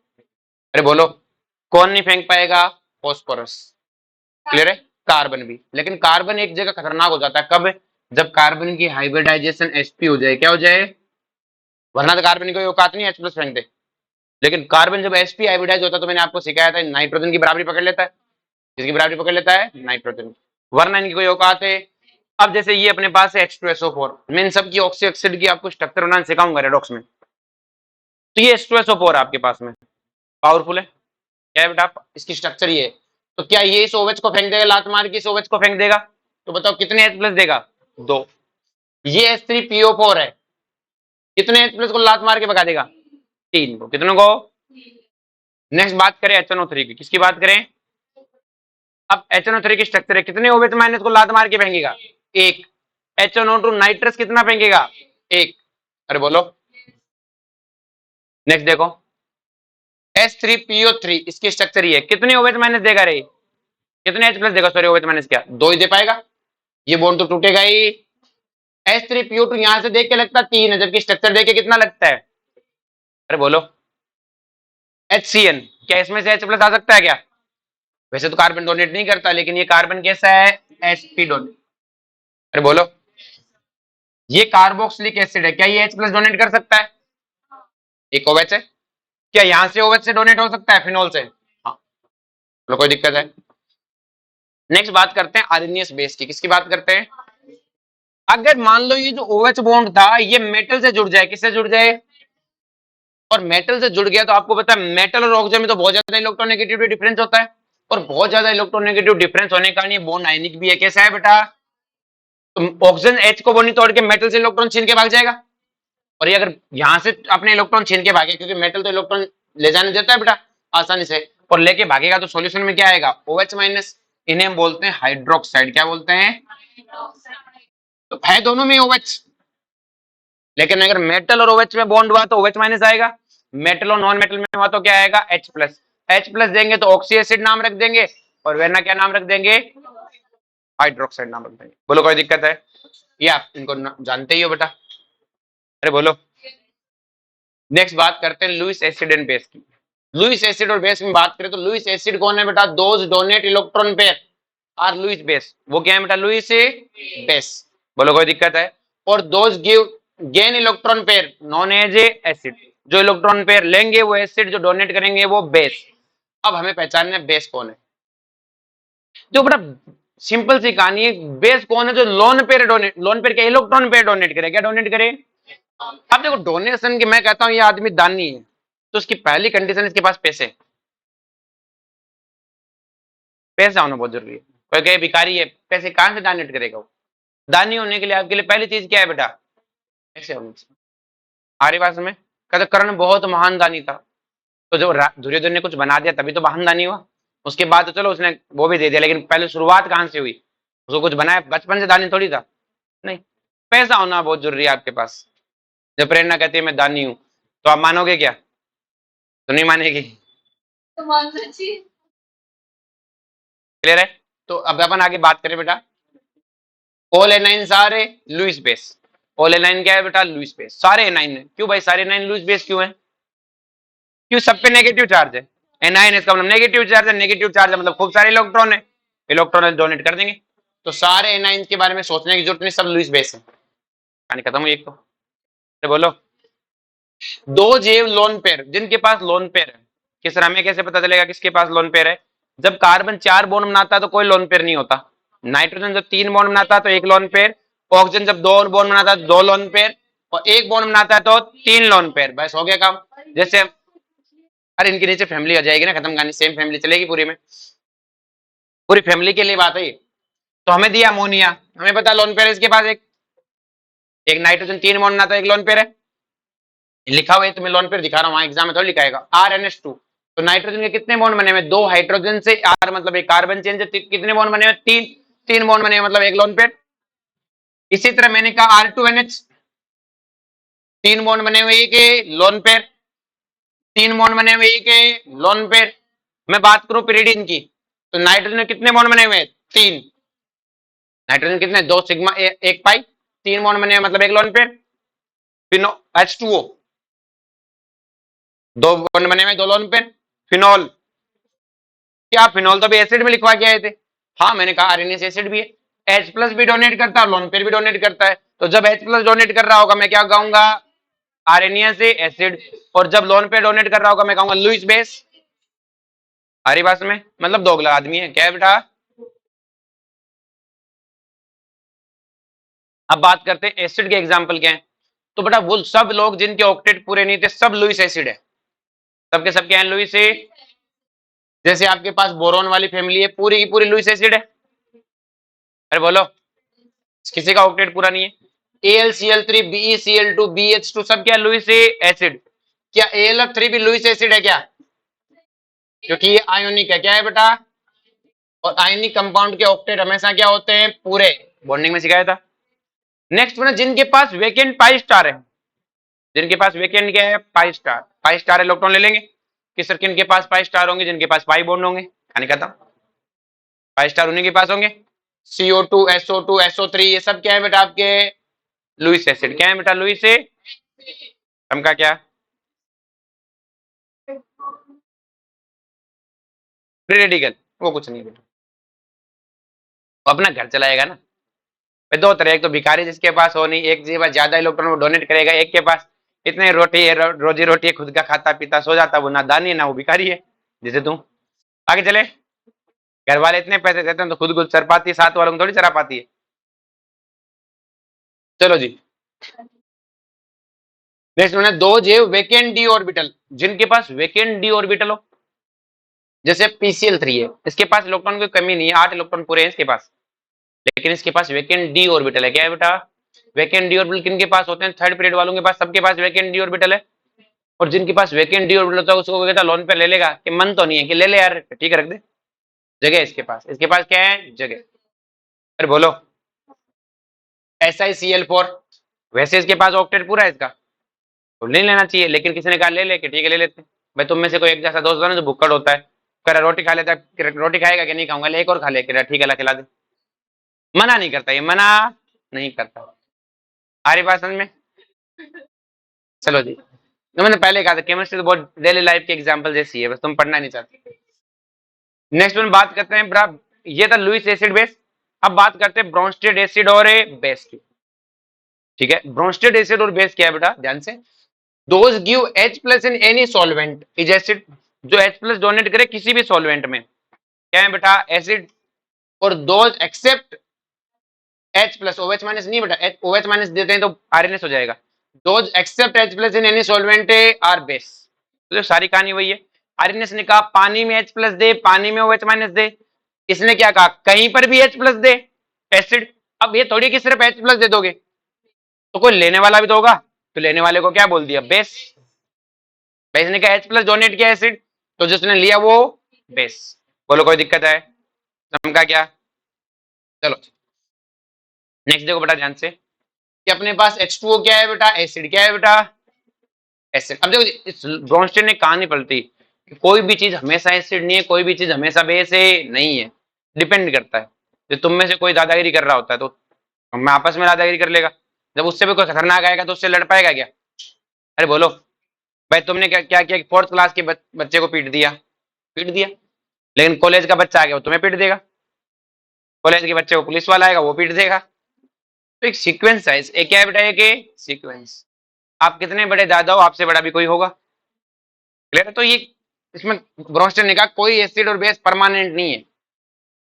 अरे बोलो, कौन नहीं फेंक पाएगा? फॉस्फोरस। क्लियर है? कार्बन भी। लेकिन कार्बन एक जगह खतरनाक हो जाता है, कब? जब कार्बन की हाइब्रिडाइजेशन sp हो जाए। क्या हो जाए? वरना तो कार्बन की कोई औकात नहीं H प्लस फेंक दे। लेकिन कार्बन जब sp हाइब्रिडाइज होता है, तो मैंने आपको सिखाया था, नाइट्रोजन की बराबरी पकड़ लेता है। किसकी बराबरी पकड़ लेता है? नाइट्रोजन। वरना इनकी कोई औकात है? अब जैसे ये अपने पास है H2SO4, मैं इन सब की ऑक्सी ऑक्साइड की आपको स्ट्रक्चर बनाना सिखाऊंगा रेडॉक्स में। तो ये H2SO4 आपके पास में पावरफुल है। क्या है बेटा? इसकी स्ट्रक्चर ये है। तो क्या ये इस OH को फेंक देगा लात मार के? इस OH को फेंक देगा? तो बताओ कितने H प्लस देगा? 2। ये H3PO4 है, कितने H प्लस को लात मार के भगा देगा? 3 को। कितनों को? नेक्स्ट बात करें HNO3 की। किसकी बात करें? अब HNO3 की स्ट्रक्चर है, कितने OH माइनस को लात मार के फेंकेगा? 1। HNO2 नाइट्रस कितना फेंकेगा? 1। अरे बोलो, नेक्स्ट देखो H3PO3, इसकी स्ट्रक्चर ये है, कितने OH माइनस देगा रे? कितने H प्लस देगा? सॉरी OH माइनस क्या, 2 ही दे पाएगा। ये बॉन्ड तो टूटेगा ही। H3PO2 यहां से देख के लगता है 3 है, जबकि स्ट्रक्चर देख के कितना लगता है? अरे बोलो। HCN, क्या इसमें से H प्लस आ सकता है क्या? वैसे तो कार्बन डोनेट नहीं करता, लेकिन ये कार्बन कैसा है? sp donate. अरे बोलो। ये कार्बोक्सिलिक एसिड है, क्या ये H प्लस डोनेट कर सकता है? एक OH है, क्या यहां से OH से डोनेट हो सकता है फिनोल से? हाँ। बोलो कोई दिक्कत है? नेक्स्ट बात करते हैं आरएनएस बेस की। किसकी बात करते हैं? अगर मान लो ये जो OH बॉन्ड था ये मेटल से जुड़ जाए, किससे जुड़ जाए? और मेटल से जुड़ गया तो आपको पता है मेटल और ऑक्सीजन में तो बहुत ज्यादा इलेक्ट्रोनेगेटिविटी डिफरेंस होता है, और बहुत ज्यादा इलेक्ट्रोनेगेटिव डिफरेंस होने के कारण ये बॉन्ड आयनिक भी है। कैसा है बेटा? तो ऑक्सीजन H को बॉन्ड तोड़ के मेटल से इलेक्ट्रॉन छीन के भाग जाएगा, और ये अगर यहां से अपने इलेक्ट्रॉन छीन के भागे, क्योंकि मेटल तो इलेक्ट्रॉन ले जाने देता है बेटा आसानी से, और लेके भागेगा तो सॉल्यूशन में क्या आएगा? OH minus. इन्हें हम बोलते हैं हाइड्रोक्साइड। क्या बोलते हैं? तो है दोनों में OH, लेकिन अगर मेटल और OH में बॉन्ड हुआ तो OH माइनस आएगा, मेटल और नॉन मेटल में हुआ तो क्या आएगा? H plus. H प्लस देंगे तो ऑक्सी एसिड नाम रख देंगे, और वरना क्या नाम रख देंगे? हाइड्रोक्साइड नाम रख देंगे। बोलो कोई दिक्कत है? ये आप इनको जानते ही हो बेटा। अरे बोलो। नेक्स्ट बात करते हैं लुईस एसिड एंड बेस की। लुईस एसिड और बेस में बात करें तो लुईस एसिड कौन है बेटा? Those donate electron pair are Lewis base. वो क्या है बेटा? Lewis base. बोलो कोई दिक्कत है? और those give gain electron pair known as a acid. जो इलेक्ट्रॉन पेयर लेंगे वो एसिड, जो डोनेट करेंगे वो बेस। अब हमें पहचानना है बेस कौन है। जो बेटा सिंपल सी कहानी है, बेस कौन है? जो lone pair donate, lone pair क्या? इलेक्ट्रॉन पेयर डोनेट करे। क्या डोनेट करे? अब देखो डोनेशन की मैं कहता हूं ये आदमी दानी है, तो उसकी पहली कंडीशन इसके पास पैसे, पैसा होना बहुत जरूरी है। कोई कहे भिखारी है, पैसे कहां से डोनेट करेगा वो? दानी होने के लिए आपके लिए पहली चीज क्या है बेटा? पैसे होने चाहिए। हमारी बात में कहते कर्ण बहुत महान दानी था, तो जब दुर्योधन ने कुछ बना दिया तभी तो महान दानी हुआ। उसके बाद तो चलो उसने वो भी दे दिया, लेकिन पहले शुरुआत कहां से हुई? उसको कुछ बनाया, बचपन से दानी थोड़ी था। नहीं, पैसा होना बहुत जरूरी है आपके पास। जब प्रेरणा कहती है मैं दानी हूं, तो आप मानोगे क्या? तो नहीं मानेगी। तो मानना चाहिए। क्लियर है? तो अब अपन आगे बात करें बेटा। ऑल एनाइन सारे लुईस बेस। ऑल एनाइन क्या है बेटा? Lewis base. सारे एनाइन है। क्यों भाई सारे एनाइन लुईस बेस क्यों है? क्यों? सब पे नेगेटिव चार्ज है। एनाइन इसका मतलब नेगेटिव चार्ज है। नेगेटिव चार्ज है मतलब खूब सारे इलेक्ट्रॉन है, इलेक्ट्रॉन डोनेट कर देंगे। तो सारे एनाइन के बारे में सोचने की जरूरत नहीं, सब लुईस बेस है। कहानी खत्म हुई एक तो बोलो। दो जेव लोन पेयर, जिनके पास लोन पेयर है, किस हमें कैसे पता चलेगा किसके पास लोन पेयर है? जब कार्बन 4 बॉन्ड बनाता है तो कोई लोन पेयर नहीं होता। नाइट्रोजन जब 3 बॉन्ड बनाता है तो एक लोन पेयर। ऑक्सीजन जब 2 बॉन्ड बनाता है तो 2 लोन पेयर, और एक बॉन्ड बनाता है तो 3 लोन पेयर। बस हो गया काम। जैसे अरे इनके नीचे फैमिली आ जाएगी ना, खत्म कहानी। सेम फैमिली चलेगी पूरी में, पूरी फैमिली के लिए बात है। तो हमें दिया अमोनिया, हमें पता लोन पेयर इसके पास एक। एक नाइट्रोजन 3 बॉन्ड बनाता है, एक लोन पेयर है। लिखा हुआ है तुम्हें लोन पेयर दिखा रहा हूँ, वहां एग्जाम में तो लिखाएगा RnH2। तो नाइट्रोजन के कितने बॉन्ड बने हुए? 2 हाइड्रोजन से R मतलब एक कार्बन चेन से कितने बॉन्ड बने हुए? 3। 3 बॉन्ड बने हुए मतलब एक लोन पेयर। इसी तरह मैंने कहा R2NH, 3 बॉन्ड बने हुए एक लोन पेयर। 3 बॉन्ड बने हुए एक लोन पेयर। मैं बात करूं पिरिडीन की, तो नाइट्रोजन में कितने बॉन्ड बने हुए? 3। नाइट्रोजन कितने? 2 सिग्मा 1 पाई। 3 बॉन्ड बने हुए मतलब एक लोन पेयर। फिर H2O, 2 बॉन्ड बने हुए 2 लोन पेयर। फिनॉल, क्या फिनॉल तो भी एसिड में लिखवा के आए थे? हाँ मैंने कहा आरएनएस एसिड भी है। H प्लस भी डोनेट करता है, लोन पेयर भी डोनेट करता है। तो जब H प्लस डोनेट कर रहा होगा मैं क्या कहूंगा? RNS acid. और जब लोन पेयर डोनेट कर रहा होगा मैं कहूंगा लुईस बेस। हरी बात में मतलब दोगला आदमी है। क्या है बेटा? अब बात करते हैं एसिड के एग्जाम्पल क्या है। तो बेटा वो सब लोग जिनके ऑक्टेट पूरे नहीं थे सब लुईस एसिड है। सबके सब क्या है? लुईस। जैसे आपके पास बोरोन वाली फैमिली है, पूरी की पूरी लुईस एसिड है। अरे बोलो, किसी का ऑक्टेट पूरा नहीं है। AlCl3 BeCl2 BH2 सब क्या? Lewis acid. क्या AlF3 भी लुईस एसिड है क्या? क्योंकि ये आयोनिक है। क्या है बेटा? और आयोनिक कंपाउंड के ऑक्टेट हमेशा क्या होते हैं? पूरे। बॉन्डिंग में सिखाया था। नेक्स्ट बेटा जिनके पास वेकेंट पाई स्टार है, जिनके पास वेकेंट क्या है? Pi star. Pi star electron ले लेंगे। किस किन के पास पाई स्टार होंगे? जिनके पास पाई बॉन्ड होंगे। कहानी खत्म। पाई स्टार उन्हीं के पास होंगे। CO2, SO2, SO3, ये सब क्या है बेटा आपके लुईस एसिड। क्या है बेटा लुईस से हम का क्या फ्री रेडिकल, वो कुछ नहीं बेटा, वो अपना घर चलाएगा ना। भाई दो तरह, एक तो भिखारी जिसके पास हो नहीं, एक जीवा ज्यादा इलेक्ट्रॉन वो डोनेट करेगा, एक के पास इतने रोटी है, रोजी रोटी है, खुद का खाता पीता सो जाता, वो ना दानी है ना वो भिखारी है जैसे तू। आगे चले, घर वाले इतने पैसे देते हैं तो खुद चर पाती है, साथ वालों को थोड़ी चरा पाती है। चलो जी, नेक्स्ट मैंने दो जे वेकेंट डी ऑर्बिटल, जिनके पास वेकेंट डी ऑर्बिटल हो, जैसे PCl3 है, इसके पास इलेक्ट्रॉन की कमी नहीं है, 8 इलेक्ट्रॉन पूरे हैं इसके पास, लेकिन इसके पास वेकेंट डी ऑर्बिटल है। क्या है बेटा वेकेंट डी ऑर्बिटल किन के पास होते हैं, थर्ड पीरियड वालों के पास, सबके पास वेकेंट डी ऑर्बिटल है। और जिनके पास वेकेंट डी ऑर्बिटल होता है उसको कहता लोन पे ले लेगा, कि मन तो नहीं है कि ले ले यार, ठीक है रख दे, जगह है इसके पास, इसके पास क्या है जगह। अरे बोलो, SiCl4, वैसे इसके पास ऑक्टेट पूरा है इसका, तो नहीं लेना चाहिए, लेकिन किसी ने कहा ले ले, कि ठीक है ले लेते हैं। भाई तुम में से कोई एक जैसा दोस्त हो ना जो भुक्कड़ होता है, कह रहा रोटी खा लेता है, रोटी खाएगा कि नहीं खाऊंगा, ले एक और खा ले, कह रहा ठीक है ला खिला दे, मना नहीं करता, ये मना नहीं करता। आ रही बात समझ में। चलो जी, तो मैंने पहले कहा था केमिस्ट्री तो बहुत डेली लाइफ की एग्जांपल जैसी है, बस तुम पढ़ना नहीं चाहते। नेक्स्ट में बात करते हैं ब्रा, ये था लुईस एसिड बेस। अब बात करते हैं ब्रोंस्टेड एसिड और बेस की। ठीक है, ब्रोंस्टेड एसिड और बेस क्या है बेटा ध्यान से, those give H plus in any solvent is acid, जो H प्लस डोनेट करे किसी भी सॉल्वेंट में, क्या है बेटा एसिड। और those accept H plus, OH minus नहीं बेटा, OH माइनस देते हैं तो RNS हो जाएगा, those accept H plus in any solvent are base. तो सारी कहानी वही है, RNS ने कहा पानी में H प्लस दे, पानी में OH माइनस दे, इसने क्या कहा कहीं पर भी H प्लस दे एसिड। अब ये थोड़ी कि सिर्फ H प्लस दे दोगे, तो कोई लेने वाला भी तो होगा, तो लेने वाले को क्या बोल दिया बेस। बेस ने कहा H प्लस डोनेट किया एसिड, तो जिसने लिया वो बेस। बोलो कोई दिक्कत है, समझा क्या। चलो नेक्स्ट देखो बेटा ध्यान से, कि अपने पास H2O क्या है बेटा एसिड, क्या है बेटा एसिड। अब देखो इस ब्रोंस्टेड ने कहानी पलटी, कोई भी चीज हमेशा एसिड नहीं है, कोई भी चीज हमेशा बेस है नहीं है, डिपेंड करता है। जो तुम में से कोई दादागिरी कर रहा होता है तो मैं आपस में दादागिरी कर लेगा, जब उससे भी कोई खतरनाक आएगा तो उससे लड़ पाएगा क्या। अरे बोलो, भाई तुमने क्या क्या किया, फोर्थ क्लास के बच्चे को पीट दिया, पीट दिया, लेकिन कॉलेज का बच्चा आ गया वो तुम्हें पीट देगा, कॉलेज के बच्चे को पुलिस वाला आएगा वो पीट देगा। तो एक सीक्वेंस है, एक क्या है बेटा एक सीक्वेंस। आप कितने बड़े दादा हो, आपसे बड़ा भी कोई होगा, क्लियर है। तो ये इसमें ब्रोंस्टेड ने कहा कोई एसिड और बेस परमानेंट नहीं है,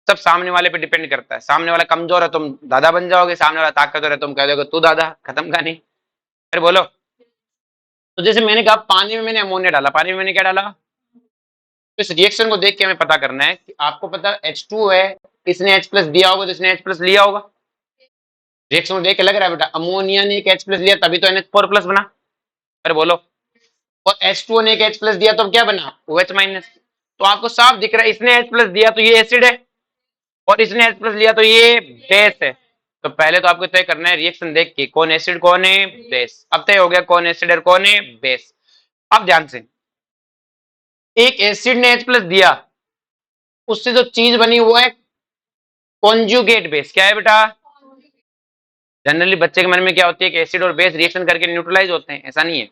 सब सामने वाले पे डिपेंड करता है, सामने वाला कमजोर है तुम दादा बन जाओगे, सामने वाला ताकतवर है तुम कह दोगे तू दादा, खत्म कहानी। अरे बोलो, तो जैसे मैंने कहा पानी में मैंने अमोनिया डाला, पानी में मैंने क्या डाला, तो इस रिएक्शन को देख के हमें पता करना है कि आपको पता H2 है, इसने H प्लस दिया होगा तो इसने H प्लस लिया होगा, रिएक्शन को देख के लग रहा है बेटा अमोनिया ने एक H प्लस लिया तभी तो NH4 प्लस बना। अरे बोलो, और H2O ने एक H प्लस दिया तो क्या बना OH माइनस। तो आपको साफ दिख रहा है इसने H प्लस दिया तो ये एसिड है, और इसने H प्लस लिया तो ये बेस है। तो पहले तो आपको तय करना है रिएक्शन देख के कौन एसिड कौन है बेस। अब तय हो गया कौन एसिड और कौन है बेस। अब ध्यान से, एक एसिड ने H प्लस दिया, उससे जो चीज बनी वो है कॉन्जुगेट बेस। क्या है बेटा, जनरली बच्चे के मन में क्या होती है कि एसिड और बेस रिएक्शन करके न्यूट्रलाइज होते हैं, ऐसा नहीं है।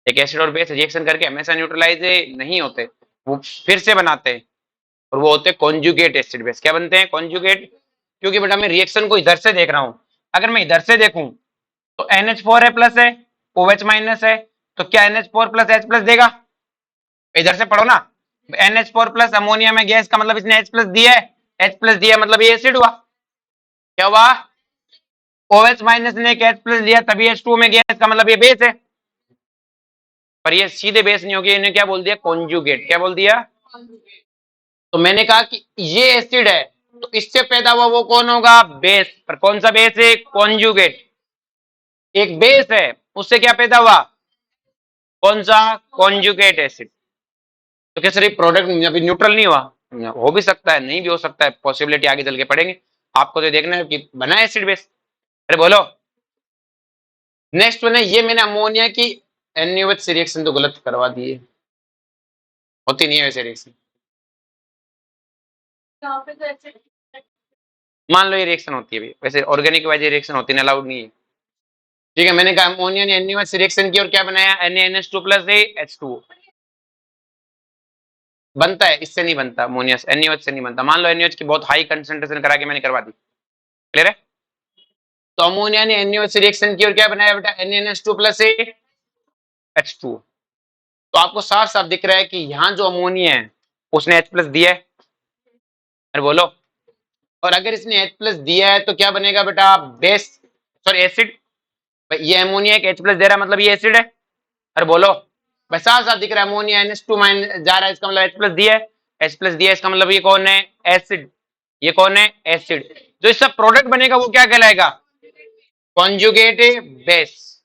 एक एसिड और बेस रिएक्शन करके हमेशा न्यूट्रलाइज नहीं होते, वो फिर से बनाते हैं, और वो होते हैं कॉन्जुगेट एसिड बेस। क्या बनते हैं कॉन्जुगेट, क्योंकि बेटा मैं रिएक्शन को इधर से देख रहा हूं, अगर मैं इधर से देखूं तो NH4 है प्लस है, OH माइनस है, तो क्या NH4 प्लस H प्लस देगा, इधर से पढ़ो ना, NH4 प्लस अमोनिया में गैस का मतलब इसने H प्लस दिया है, H प्लस दिया मतलब ये एसिड हुआ, क्या हुआ OH माइनस ने एक H प्लस लिया तभी H2O में गैस का मतलब ये बेस है। पर ये सीधे बेस नहीं होगी, इन्हें क्या बोल दिया कॉन्जुगेट। क्या बोल दिया, तो मैंने कहा कि ये एसिड है तो इससे पैदा हुआ वो कौन होगा बेस, पर कौन सा बेस है कॉन्जुगेट। एक बेस है उससे क्या पैदा हुआ कौन सा कॉन्जुगेट एसिड। तो क्या सर ये प्रोडक्ट अभी न्यूट्रल नहीं हुआ, हो भी सकता है नहीं भी हो सकता है, पॉसिबिलिटी आगे चल के पढ़ेंगे, आपको तो देखना है कि बना एसिड बेस। अरे बोलो, नेक्स्ट वन है, ये मैंने अमोनिया की NaOH से रिएक्शन तो गलत करवा दी है, होती नहीं है वैसे रिएक्शन। मान लो ये रिएक्शन होती है, वैसे ऑर्गेनिक वाइज रिएक्शन होती है, अलाउड नहीं है। ठीक है, मैंने कहा अमोनिया ने NaOH रिएक्शन की और क्या बनाया, NaNH2 प्लस H2 बनता है, इससे नहीं बनता अमोनिया से, NaOH से नहीं बनता। मान लो NaOH की बहुत हाई कंसंट्रेशन करा के मैंने करवा दी, क्लियर है। तो अमोनिया ने NaOH रिएक्शन की और क्या बनाया बेटा, NaNH2 प्लस H2। तो आपको साफ साफ दिख रहा है कि यहाँ जो अमोनिया है उसने H प्लस दिया है, अरे बोलो। और अगर इसने H प्लस दिया है तो क्या बनेगा बेटा, बेस, सॉरी एसिड। ये अमोनिया एक H प्लस दे रहा है, मतलब ये एसिड है, अरे बोलो। भाई साफ साफ दिख रहा है, अमोनिया NH2 माइनस जा रहा है, इसका मतलब H प्लस दिया है, H प्लस दिया है, इसका मतलब ये कौन है, एसिड। ये कौन है, एसिड। जो इसका प्रोडक्ट बनेगा वो क्या कहलाएगा, कॉन्जुगेट बेस।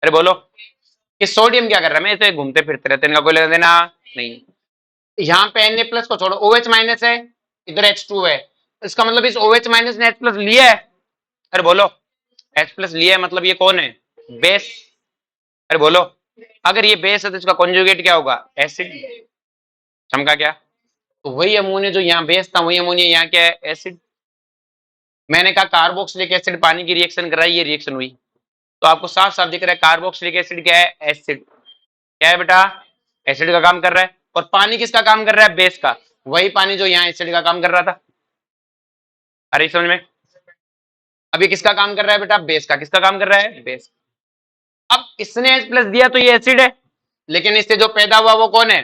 अरे बोलो, कि सोडियम क्या कर रहा है, मैं इसे घूमते फिरते रहते हैं, इनका कोई लेना देना नहीं। यहाँ पे Na प्लस को छोड़ो, OH माइनस है, इधर H2 है, इसका मतलब इस OH माइनस ने H प्लस लिया है, अरे बोलो, H प्लस लिया है, मतलब ये कौन है, बेस। अरे बोलो, अगर ये बेस है तो इसका कॉन्जुगेट क्या होगा, एसिड। चमका क्या, तो वही अमोनिया जो यहाँ बेस था वही अमोनिया यहाँ क्या है, एसिड। मैंने कहा कार्बोक्सिलिक एसिड पानी की रिएक्शन कर रहा है, ये रिएक्शन हुई। तो आपको साफ साफ दिख रहा है कार्बोक्सिलिक एसिड क्या है, एसिड। क्या है बेटा, एसिड का काम कर रहा है। और पानी किसका काम कर रहा है, बेस का। वही पानी जो यहाँ एसिड का काम कर रहा था, अरे समझ में। अभी किसका काम कर रहा है बेटा, बेस का। किसका काम कर रहा है, बेस। अब इसने H प्लस दिया तो ये एसिड है, लेकिन इससे जो पैदा हुआ वो कौन है,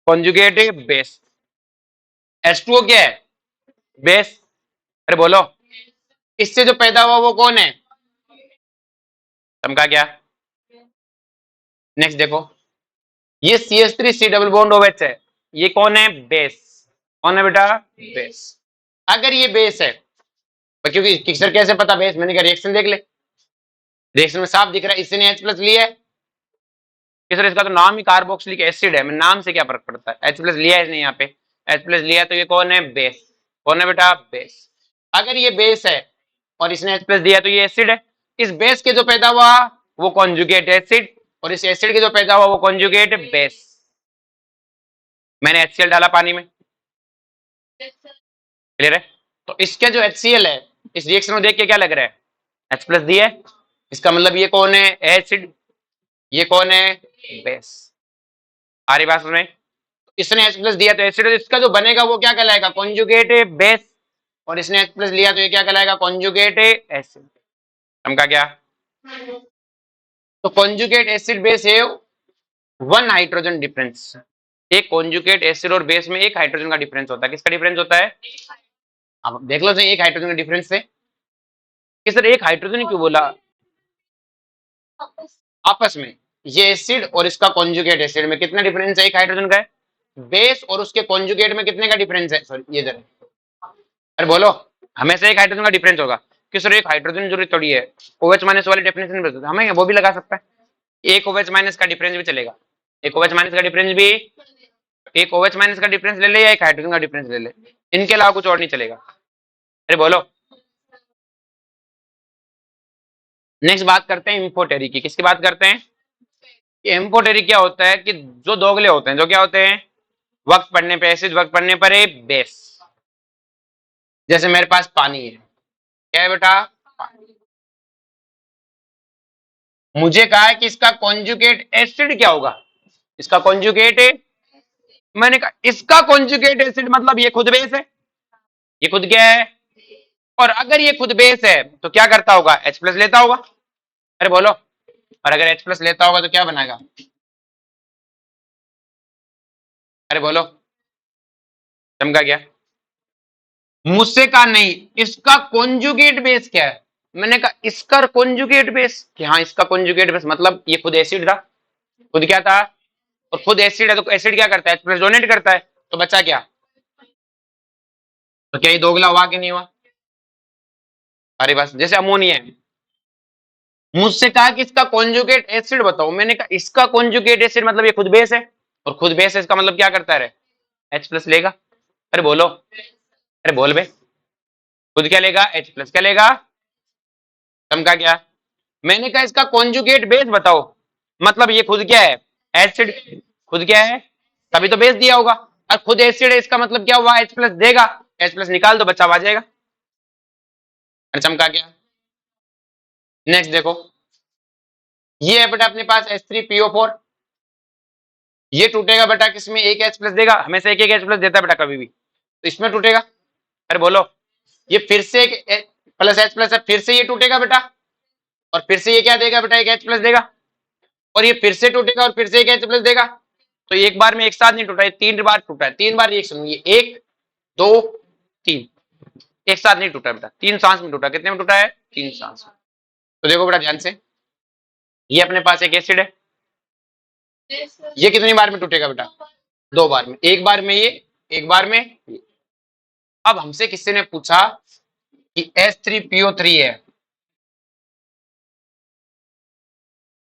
कॉन्जुगेट बेस। H2O क्या है, बेस। अरे बोलो, इससे जो पैदा हुआ वो कौन है, चमका क्या। नेक्स्ट देखो, ये CH3 डबल बॉन्ड OH है, ये कौन है, बेस। कौन है बेटा, बेस। अगर ये बेस है, क्योंकि किसर कैसे पता बेस, मैंने कहा रिएक्शन देख ले, रिएक्शन में साफ दिख रहा है, इसने H प्लस लिया है। किसर इसका तो नाम ही कार्बोक्सिलिक एसिड है, मैं नाम से क्या फर्क पड़ता है, H प्लस लिया है इसने यहाँ पे, H प्लस लिया तो ये कौन है, बेस। कौन है बेटा, बेस। अगर ये बेस है और इसने H प्लस दिया तो ये एसिड है। इस बेस के जो पैदा हुआ वो कॉन्जुगेट एसिड, और इस एसिड के जो पैदा हुआ वो कॉन्जुगेट बेस। मैंने HCl डाला पानी में, क्लियर है। तो इसका जो HCl है, इस रिएक्शन को देख के क्या लग रहा है, H प्लस दिया है, इसका मतलब ये कौन है, एसिड। ये कौन है, बेस। आ रही बात में, इसने H प्लस दिया तो एसिड, इसका जो बनेगा वो क्या कहलाएगा, कॉन्जुगेट बेस। और इसने H प्लस लिया तो ये क्या कहलाएगा, कॉन्जुगेट एसिड। समझा क्या। तो कॉन्जुगेट एसिड बेस है वन हाइड्रोजन डिफरेंस। एक कॉन्जुगेट एसिड और बेस में एक हाइड्रोजन का डिफरेंस होता है। किसका डिफरेंस होता है, अब देख लो सही, एक हाइड्रोजन का डिफरेंस से। कि सर एक हाइड्रोजन क्यों बोला, आपस में ये एसिड और इसका कॉन्जुगेट एसिड में कितना डिफरेंस है, एक हाइड्रोजन का है। बेस और उसके कॉन्जुगेट में कितने का डिफरेंस है, सॉरी ये इधर, अरे बोलो, हमेशा एक हाइड्रोजन का डिफरेंस होगा। कि सर एक हाइड्रोजन जरूरी थोड़ी है, OH माइनस वाली डेफिनेशन में हमें वो भी लगा सकता है, एक OH माइनस का डिफरेंस भी चलेगा। एक OH माइनस का डिफरेंस भी, एक OH माइनस का डिफरेंस ले ले या एक हाइड्रोजन का डिफरेंस ले ले, इनके अलावा कुछ और नहीं चलेगा। अरे बोलो, नेक्स्ट बात करते हैं इम्फोटेरी की। किसकी बात करते हैं, इम्फोटेरी क्या होता है कि जो दोगले होते हैं, जो क्या होते हैं, वक्त पड़ने पे एसिड, वक्त पड़ने पर ए बेस। जैसे मेरे पास पानी है, क्या है बेटा, मुझे कहा है कि इसका कॉन्जुगेट एसिड क्या होगा, इसका कॉन्जुगेट है, मैंने कहा इसका कॉन्जुगेट एसिड मतलब ये खुद बेस है। ये खुद क्या है, और अगर ये खुद बेस है तो क्या करता होगा, H प्लस लेता होगा। अरे बोलो, और अगर H प्लस लेता होगा तो क्या बनाएगा, अरे बोलो, चमका गया। मुझसे कहा नहीं, इसका कॉन्जुगेट बेस क्या है, मैंने कहा इसका कॉन्जुगेट बेस, कि हाँ इसका कॉन्जुगेट बेस मतलब ये खुद एसिड था, खुद क्या था, और खुद एसिड है तो एसिड क्या करता है, H प्लस डोनेट करता है, तो बचा क्या, तो क्या ये दोगला हुआ कि नहीं हुआ। अरे बस, जैसे अमोनिया है, मुझसे कहा कि इसका कॉन्जुगेट एसिड बताओ, मैंने कहा इसका कॉन्जुगेट एसिड मतलब ये खुद बेस है, और खुद बेस है इसका मतलब क्या करता है, H प्लस लेगा। अरे बोलो, अरे बोल बे, खुद क्या लेगा, H प्लस क्या लेगा, समझा क्या। मैंने कहा इसका कॉन्जुगेट बेस बताओ, मतलब ये खुद क्या है, एसिड। खुद क्या है, तभी तो बेस दिया होगा, और खुद एसिड है इसका मतलब क्या हुआ, H प्लस देगा। H प्लस निकाल दो, बच्चा आ जाएगा। चमका गया। नेक्स्ट देखो, ये है बेटा अपने पास H3PO4, ये टूटेगा बेटा किसमें, एक H प्लस देगा, हमेशा एक H प्लस देता है बेटा कभी भी, तो इसमें टूटेगा। अरे बोलो, ये फिर से एक प्लस H प्लस है, फिर से ये टूटेगा बेटा, और फिर से ये क्या देगा बेटा, एक H प्लस देगा, और ये फिर से टूटेगा और फिर से एक H प्लस देगा। तो एक बार में एक साथ नहीं टूटा, ये 3 बार टूटा है, 3 बार रिएक्शन हुई है, 1 2 3, एक साथ नहीं टूटा बेटा, 3 सांस में टूटा। कितने में टूटा है, 3 सांस में। तो देखो बेटा ध्यान से, ये अपने पास एक एसिड है, ये कितनी बार में टूटेगा बेटा, 2 बार में, एक बार में ये, एक बार में ये। अब हमसे किसी ने पूछा कि H3PO3 है,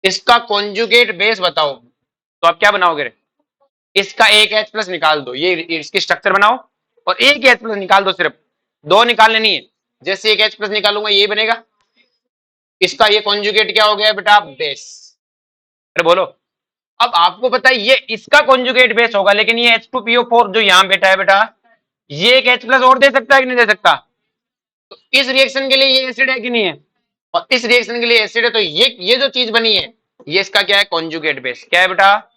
इसका कॉन्जुगेट बेस बताओ, तो आप क्या बनाओगे, इसका एक H प्लस निकाल दो, ये इसकी स्ट्रक्चर बनाओ और एक H प्लस निकाल दो, सिर्फ 2 निकालने नहीं है, जैसे एक H प्लस निकालूंगा ये बनेगा, इसका ये कॉन्जुगेट क्या हो गया बेटा, बेस। अरे बोलो, अब आपको पता है ये इसका कॉन्जुगेट बेस होगा, लेकिन ये H2PO4 जो यहां बैठा है बेटा, ये एक H प्लस और दे सकता है कि नहीं दे सकता, तो इस रिएक्शन के लिए ये एसिड है कि नहीं है, और इस रिएक्शन के लिए एसिड है, तो ये जो चीज बनी है, ये इसका क्या है, कॉन्जुगेट बेस। क्या है बेटा,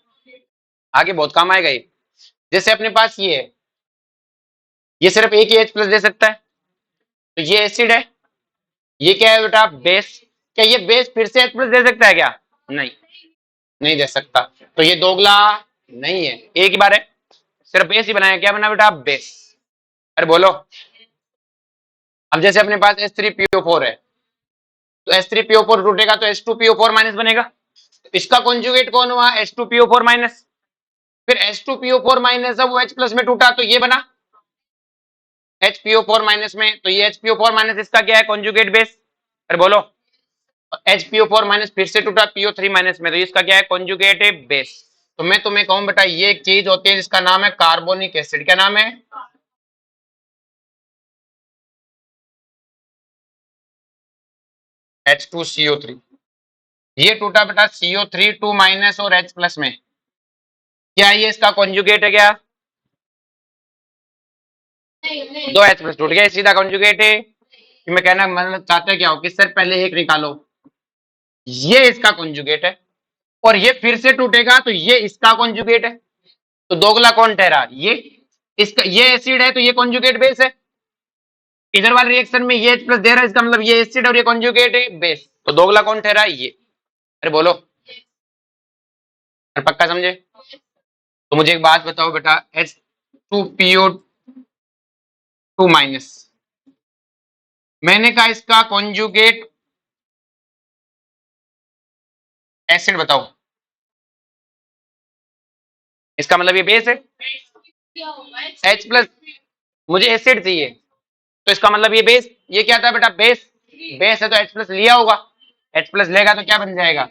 आगे बहुत काम आएगा ये। जैसे अपने पास ये है, ये सिर्फ एक ही H प्लस दे सकता है, तो ये एसिड है, ये क्या है बेटा, बेस। क्या ये बेस फिर से H प्लस दे सकता है क्या, नहीं, नहीं दे सकता, तो ये दोगला नहीं है, एक ही बार है, सिर्फ बेस ही बनाया, क्या बना बेटा, बेस। अरे बोलो, अब जैसे अपने पास H3PO4 है, तो H3PO4 टूटेगा तो H2PO4 माइनस बनेगा, तो इसका कॉन्जुगेट कौन हुआ, H2PO4 माइनस, फिर H2PO4 माइनस जब वो H प्लस में टूटा तो ये बना HPO4 माइनस में, तो ये HPO4 माइनस इसका क्या है, कॉन्जुगेट बेस। अरे बोलो, HPO4 माइनस फिर से टूटा PO3 माइनस में, तो इसका क्या है, कॉन्जुगेट बेस। तो मैं तुम्हें कहूं बेटा, ये एक चीज होती है जिसका नाम है कार्बोनिक एसिड। क्या नाम है, H2CO3, ये टूटा बेटा CO3 2 माइनस और H प्लस में, क्या ये इसका कॉन्जुगेट है क्या, 2 H प्लस टूट गया, सीधा कॉन्जुगेट है। कि मैं कहना मतलब चाहते क्या हो कि सर पहले एक निकालो, ये इसका कॉन्जुगेट है, और ये फिर से टूटेगा तो ये इसका कॉन्जुगेट है, तो दोगला कौन ठहरा, ये इसका, ये एसिड है तो ये कॉन्जुगेट बेस है, इधर वाले रिएक्शन में ये H प्लस दे रहा है, इसका मतलब ये एसिड और ये कॉन्जुगेट है बेस, तो दोगला कौन ठहरा, ये। अरे बोलो, पक्का समझे। तो मुझे एक बात बताओ बेटा, H2PO2 माइनस, मैंने कहा इसका कॉन्जुगेट एसिड बताओ, इसका मतलब ये बेस है, H प्लस, मुझे एसिड चाहिए, तो इसका मतलब ये बेस, ये क्या था बेटा, बेस, बेस है तो H प्लस लिया होगा, H प्लस लेगा तो क्या बन जाएगा,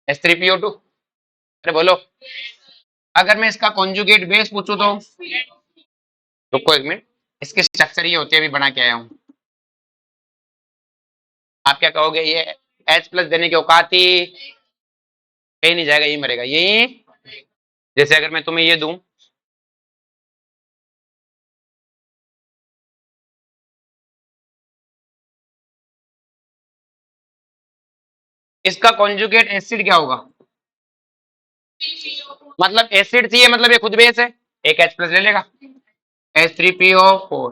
H3PO2। अरे बोलो, अगर मैं इसका कॉन्जुगेट बेस पूछूं तो, रुको एक मिनट, इसकी स्ट्रक्चर ये होती है, अभी बना के आया हूं, आप क्या कहोगे, ये H प्लस देने की औकात ही कहीं नहीं जाएगा, यही मरेगा यही। जैसे अगर मैं तुम्हें ये दूं, इसका कॉन्जुगेट एसिड क्या होगा, मतलब एसिड चाहिए, मतलब ये खुद बेस है, एक H प्लस ले लेगा, H3PO4।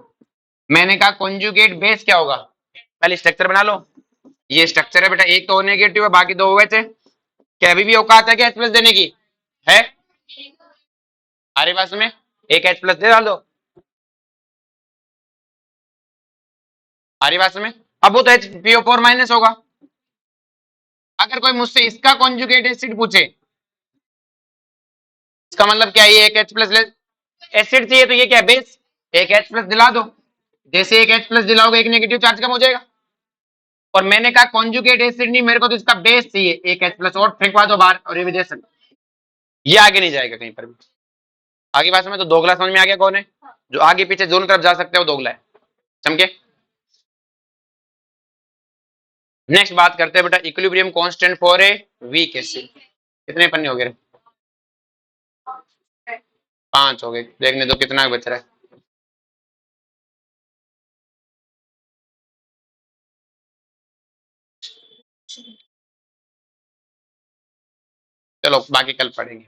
मैंने कहा कॉन्जुगेट बेस क्या होगा, पहले स्ट्रक्चर बना लो, ये स्ट्रक्चर है बेटा, एक तो नेगेटिव है बाकी दो OH है, क्या अभी भी औकात है क्या H प्लस देने की, है हमारे पास में, एक H प्लस दे डाल दो हमारी पास में, अब वो तो HPO4 माइनस होगा। अगर कोई मुझसे इसका कॉन्जुगेट एसिड पूछे, इसका मतलब क्या, ये एक H प्लस एसिड चाहिए तो ये क्या बेस, एक H प्लस दिला दो, जैसे एक H प्लस दिलाओगे एक नेगेटिव चार्ज कम हो जाएगा, और मैंने कहा कॉन्जुगेट एसिड नहीं, मेरे को तो इसका बेस चाहिए, एक H प्लस और फेंकवा दो बाहर, और ये भी दे सकते, ये आगे नहीं जाएगा कहीं पर भी। आगे बात में तो दोगला समझ में आ गया कौन है, जो आगे पीछे दोनों तरफ जा सकते हो, दोगला है, समझे। नेक्स्ट बात करते हैं बेटा, equilibrium constant for a weak acid. कितने पन्ने हो गए, 5 हो गए, देखने दो कितना बच रहा है। चलो बाकी कल पढ़ेंगे।